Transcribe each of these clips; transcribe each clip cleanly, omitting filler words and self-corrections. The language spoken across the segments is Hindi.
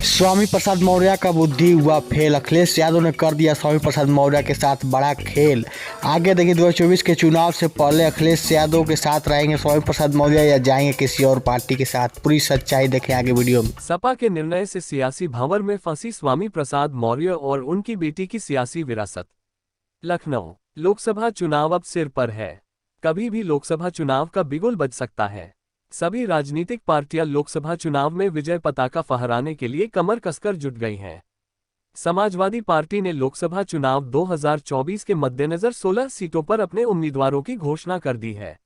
स्वामी प्रसाद मौर्य का बुद्धि हुआ फेल। अखिलेश यादव ने कर दिया स्वामी प्रसाद मौर्य के साथ बड़ा खेल। आगे देखिए 2024 के चुनाव से पहले अखिलेश यादव के साथ रहेंगे स्वामी प्रसाद मौर्य या जाएंगे किसी और पार्टी के साथ, पूरी सच्चाई देखें आगे वीडियो में। सपा के निर्णय से सियासी भंवर में फंसी स्वामी प्रसाद मौर्य और उनकी बेटी की सियासी विरासत। लखनऊ लोकसभा चुनाव अब सिर पर है। कभी भी लोकसभा चुनाव का बिगुल बज सकता है। सभी राजनीतिक पार्टियां लोकसभा चुनाव में विजय पताका फहराने के लिए कमर कसकर जुट गई हैं। समाजवादी पार्टी ने लोकसभा चुनाव 2024 के मद्देनजर 16 सीटों पर अपने उम्मीदवारों की घोषणा कर दी है।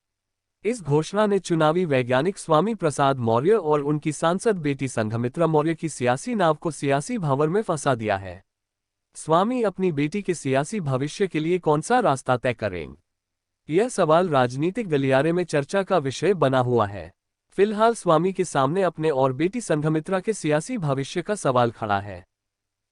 इस घोषणा ने चुनावी वैज्ञानिक स्वामी प्रसाद मौर्य और उनकी सांसद बेटी संघमित्रा मौर्य की सियासी नाव को सियासी भंवर में फंसा दिया है। स्वामी अपनी बेटी के सियासी भविष्य के लिए कौन सा रास्ता तय करेंगे, यह सवाल राजनीतिक गलियारे में चर्चा का विषय बना हुआ है। फिलहाल स्वामी के सामने अपने और बेटी संघमित्रा के सियासी भविष्य का सवाल खड़ा है।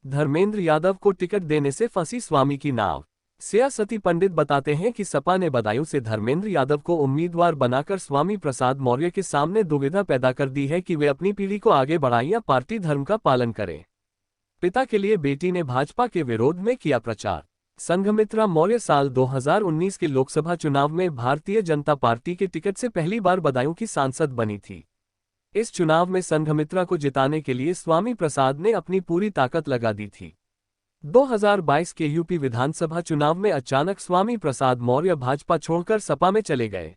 धर्मेंद्र यादव को टिकट देने से फंसी स्वामी की नाव। सियासती पंडित बताते हैं कि सपा ने बदायूं से धर्मेंद्र यादव को उम्मीदवार बनाकर स्वामी प्रसाद मौर्य के सामने दुविधा पैदा कर दी है कि वे अपनी पीढ़ी को आगे बढ़ाएं या पार्टी धर्म का पालन करें। पिता के लिए बेटी ने भाजपा के विरोध में किया प्रचार। संघमित्रा मौर्य साल 2019 के लोकसभा चुनाव में भारतीय जनता पार्टी के टिकट से पहली बार बदायूं की सांसद बनी थी। इस चुनाव में संघमित्रा को जिताने के लिए स्वामी प्रसाद ने अपनी पूरी ताकत लगा दी थी। 2022 के यूपी विधानसभा चुनाव में अचानक स्वामी प्रसाद मौर्य भाजपा छोड़कर सपा में चले गए।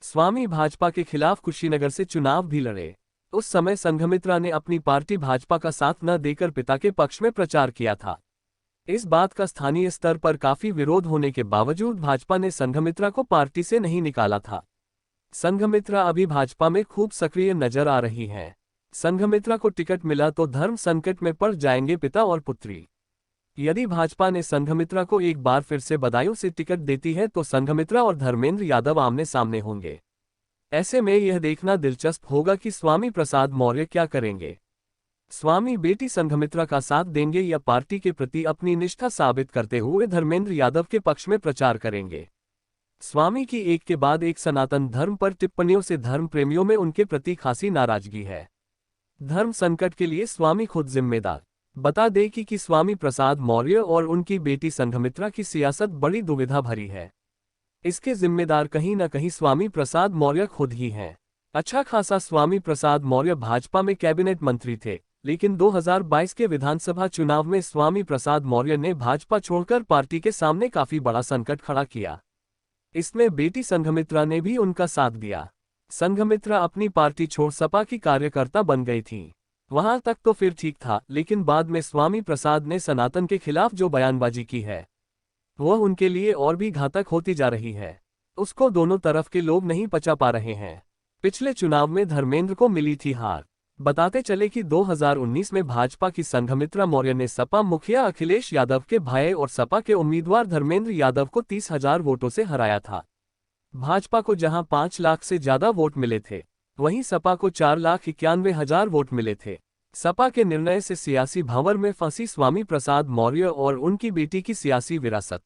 स्वामी भाजपा के खिलाफ कुशीनगर से चुनाव भी लड़े। उस समय संघमित्रा ने अपनी पार्टी भाजपा का साथ न देकर पिता के पक्ष में प्रचार किया था। इस बात का स्थानीय स्तर पर काफी विरोध होने के बावजूद भाजपा ने संघमित्रा को पार्टी से नहीं निकाला था। संघमित्रा अभी भाजपा में खूब सक्रिय नजर आ रही हैं। संघमित्रा को टिकट मिला तो धर्म संकट में पड़ जाएंगे पिता और पुत्री। यदि भाजपा ने संघमित्रा को एक बार फिर से बदायूं से टिकट देती है तो संघमित्रा और धर्मेंद्र यादव आमने सामने होंगे। ऐसे में यह देखना दिलचस्प होगा कि स्वामी प्रसाद मौर्य क्या करेंगे। स्वामी बेटी संघमित्रा का साथ देंगे या पार्टी के प्रति अपनी निष्ठा साबित करते हुए धर्मेंद्र यादव के पक्ष में प्रचार करेंगे। स्वामी की एक के बाद एक सनातन धर्म पर टिप्पणियों से धर्म प्रेमियों में उनके प्रति खासी नाराजगी है। धर्म संकट के लिए स्वामी खुद जिम्मेदार। बता दें कि स्वामी प्रसाद मौर्य और उनकी बेटी संघमित्रा की सियासत बड़ी दुविधा भरी है। इसके जिम्मेदार कहीं न कहीं स्वामी प्रसाद मौर्य खुद ही हैं। अच्छा खासा स्वामी प्रसाद मौर्य भाजपा में कैबिनेट मंत्री थे, लेकिन 2022 के विधानसभा चुनाव में स्वामी प्रसाद मौर्य ने भाजपा छोड़कर पार्टी के सामने काफी बड़ा संकट खड़ा किया। इसमें बेटी संघमित्रा ने भी उनका साथ दिया। संघमित्रा अपनी पार्टी छोड़ सपा की कार्यकर्ता बन गई थीं। वहां तक तो फिर ठीक था, लेकिन बाद में स्वामी प्रसाद ने सनातन के खिलाफ जो बयानबाजी की है वह उनके लिए और भी घातक होती जा रही है। उसको दोनों तरफ के लोग नहीं पचा पा रहे हैं। पिछले चुनाव में धर्मेंद्र को मिली थी हार। बताते चले कि 2019 में भाजपा की संघमित्रा मौर्य ने सपा मुखिया अखिलेश यादव के भाई और सपा के उम्मीदवार धर्मेंद्र यादव को 30,000 वोटों से हराया था। भाजपा को जहां 5 लाख से ज्यादा वोट मिले थे, वहीं सपा को 4,91,000 वोट मिले थे। सपा के निर्णय से सियासी भंवर में फंसी स्वामी प्रसाद मौर्य और उनकी बेटी की सियासी विरासत।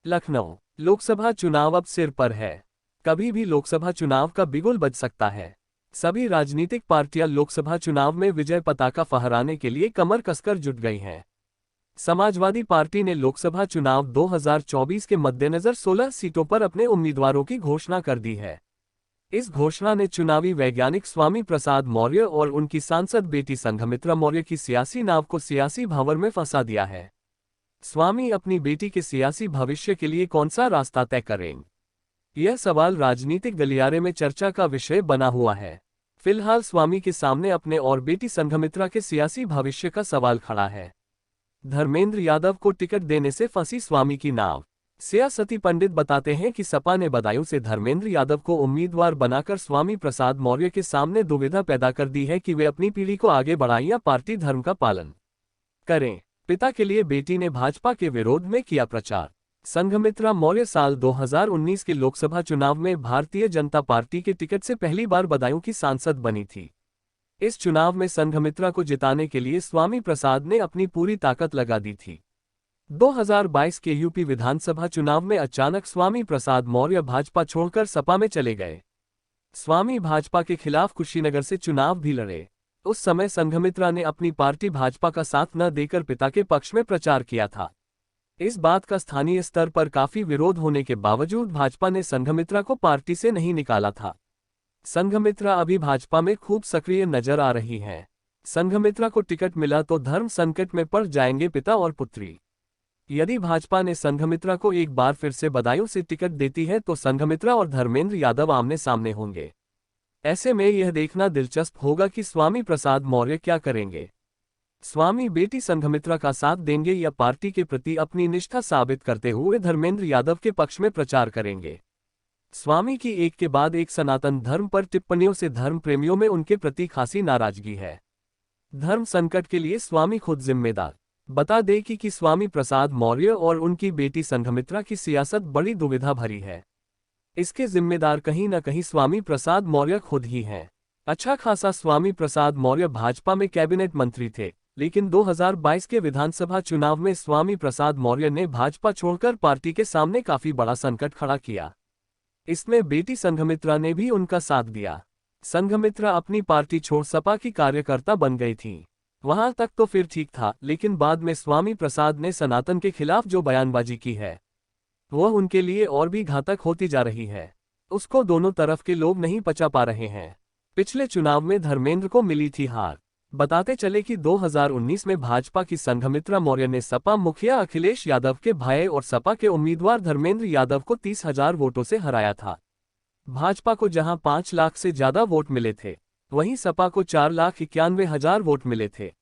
लखनऊ लोकसभा चुनाव अब सिर पर है। कभी भी लोकसभा चुनाव का बिगुल बज सकता है। सभी राजनीतिक पार्टियां लोकसभा चुनाव में विजय पताका फहराने के लिए कमर कसकर जुट गई हैं। समाजवादी पार्टी ने लोकसभा चुनाव 2024 के मद्देनजर 16 सीटों पर अपने उम्मीदवारों की घोषणा कर दी है। इस घोषणा ने चुनावी वैज्ञानिक स्वामी प्रसाद मौर्य और उनकी सांसद बेटी संघमित्रा मौर्य की सियासी नाव को सियासी भंवर में फंसा दिया है। स्वामी अपनी बेटी के सियासी भविष्य के लिए कौन सा रास्ता तय करेंगे, यह सवाल राजनीतिक गलियारे में चर्चा का विषय बना हुआ है। फिलहाल स्वामी के सामने अपने और बेटी संघमित्रा के सियासी भविष्य का सवाल खड़ा है। धर्मेंद्र यादव को टिकट देने से फंसी स्वामी की नाव। सियासती पंडित बताते हैं कि सपा ने बदायूं से धर्मेंद्र यादव को उम्मीदवार बनाकर स्वामी प्रसाद मौर्य के सामने दुविधा पैदा कर दी है कि वे अपनी पीढ़ी को आगे बढ़ाएं या पार्टी धर्म का पालन करें। पिता के लिए बेटी ने भाजपा के विरोध में किया प्रचार। संघमित्रा मौर्य साल 2019 के लोकसभा चुनाव में भारतीय जनता पार्टी के टिकट से पहली बार बदायूं की सांसद बनी थी। इस चुनाव में संघमित्रा को जिताने के लिए स्वामी प्रसाद ने अपनी पूरी ताकत लगा दी थी। 2022 के यूपी विधानसभा चुनाव में अचानक स्वामी प्रसाद मौर्य भाजपा छोड़कर सपा में चले गए। स्वामी भाजपा के खिलाफ कुशीनगर से चुनाव भी लड़े। उस समय संघमित्रा ने अपनी पार्टी भाजपा का साथ न देकर पिता के पक्ष में प्रचार किया था। इस बात का स्थानीय स्तर पर काफी विरोध होने के बावजूद भाजपा ने संघमित्रा को पार्टी से नहीं निकाला था। संघमित्रा अभी भाजपा में खूब सक्रिय नजर आ रही हैं। संघमित्रा को टिकट मिला तो धर्म संकट में पड़ जाएंगे पिता और पुत्री। यदि भाजपा ने संघमित्रा को एक बार फिर से बदायूं से टिकट देती है तो संघमित्रा और धर्मेंद्र यादव आमने सामने होंगे। ऐसे में यह देखना दिलचस्प होगा कि स्वामी प्रसाद मौर्य क्या करेंगे। स्वामी बेटी संघमित्रा का साथ देंगे या पार्टी के प्रति अपनी निष्ठा साबित करते हुए धर्मेंद्र यादव के पक्ष में प्रचार करेंगे। स्वामी की एक के बाद एक सनातन धर्म पर टिप्पणियों से धर्म प्रेमियों में उनके प्रति खासी नाराजगी है। धर्म संकट के लिए स्वामी खुद जिम्मेदार। बता दें कि स्वामी प्रसाद मौर्य और उनकी बेटी संघमित्रा की सियासत बड़ी दुविधा भरी है। इसके जिम्मेदार कहीं न कहीं स्वामी प्रसाद मौर्य खुद ही हैं। अच्छा खासा स्वामी प्रसाद मौर्य भाजपा में कैबिनेट मंत्री थे, लेकिन 2022 के विधानसभा चुनाव में स्वामी प्रसाद मौर्य ने भाजपा छोड़कर पार्टी के सामने काफी बड़ा संकट खड़ा किया। इसमें बेटी संघमित्रा ने भी उनका साथ दिया। संघमित्रा अपनी पार्टी छोड़ सपा की कार्यकर्ता बन गई थी। वहां तक तो फिर ठीक था, लेकिन बाद में स्वामी प्रसाद ने सनातन के खिलाफ जो बयानबाजी की है वह उनके लिए और भी घातक होती जा रही है। उसको दोनों तरफ के लोग नहीं पचा पा रहे हैं। पिछले चुनाव में धर्मेंद्र को मिली थी हार। बताते चले कि 2019 में भाजपा की संघमित्रा मौर्य ने सपा मुखिया अखिलेश यादव के भाई और सपा के उम्मीदवार धर्मेंद्र यादव को 30,000 वोटों से हराया था। भाजपा को जहां 5 लाख से ज्यादा वोट मिले थे, वहीं सपा को 4,91,000 वोट मिले थे।